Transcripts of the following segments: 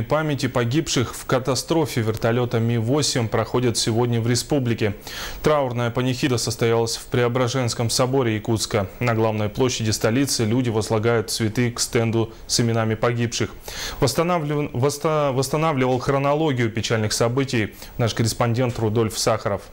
Памяти погибших в катастрофе вертолета Ми-8 проходят сегодня в республике. Траурная панихида состоялась в Преображенском соборе Якутска. На главной площади столицы люди возлагают цветы к стенду с именами погибших. Восстанавливал хронологию печальных событий наш корреспондент Рудольф Сахаров.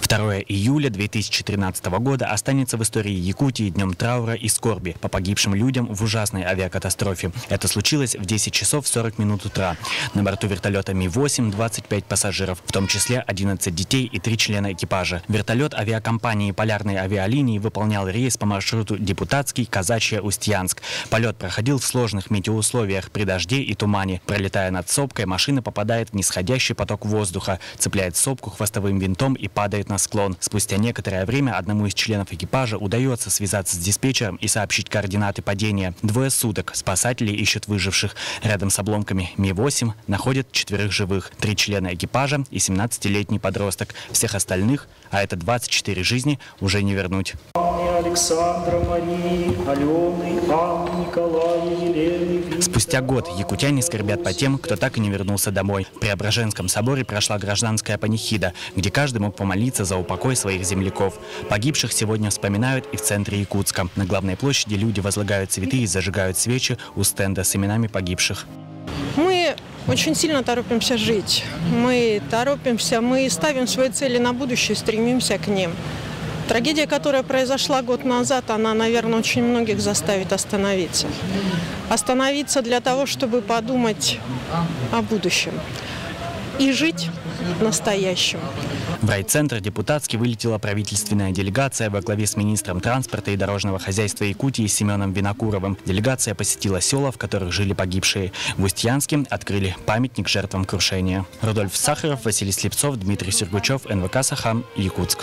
2 июля 2013 года останется в истории Якутии днем траура и скорби по погибшим людям в ужасной авиакатастрофе. Это случилось в 10 часов 40 минут утра. На борту вертолета Ми-8 25 пассажиров, в том числе 11 детей и 3 члена экипажа. Вертолет авиакомпании «Полярной авиалинии» выполнял рейс по маршруту Депутатский, Казачья, Устьянск. Полет проходил в сложных метеоусловиях при дожде и тумане. Пролетая над сопкой, машина попадает в нисходящий поток воздуха, цепляет сопку хвостовым винтом и падает на склон. Спустя некоторое время одному из членов экипажа удается связаться с диспетчером и сообщить координаты падения. 2 суток спасатели ищут выживших. Рядом с обломками Ми-8 находят 4 живых, 3 члена экипажа и 17-летний подросток. Всех остальных, а это 24 жизни, уже не вернуть. Спустя год якутяне скорбят по тем, кто так и не вернулся домой. В Преображенском соборе прошла гражданская панихида, где каждый мог помолиться за упокой своих земляков. Погибших сегодня вспоминают и в центре Якутска. На главной площади люди возлагают цветы и зажигают свечи у стенда с именами погибших. Мы очень сильно торопимся жить. Мы ставим свои цели на будущее, стремимся к ним. Трагедия, которая произошла год назад, она, наверное, очень многих заставит остановиться. Остановиться для того, чтобы подумать о будущем и жить настоящим. В райцентр Депутатский вылетела правительственная делегация во главе с министром транспорта и дорожного хозяйства Якутии Семеном Винокуровым. Делегация посетила села, в которых жили погибшие. В Устьянске открыли памятник жертвам крушения. Рудольф Сахаров, Василий Слепцов, Дмитрий Сергучев, НВК «Сахам», Якутск.